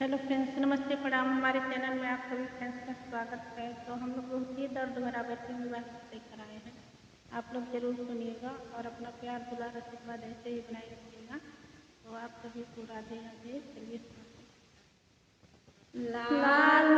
Hello friends, नमस्ते प्रणाम। हमारे चैनल में आप सभी फ्रेंड्स का स्वागत है। तो हम लोग बहुत ही दर्द भरा व्यक्ति विवाह लेकर आए हैं। आप लोग जरूर सुनिएगा और अपना प्यार दुलार आशीर्वाद ऐसे ही बनाए रखिएगा। तो आप सभी को राधे राधे। चलिए लाल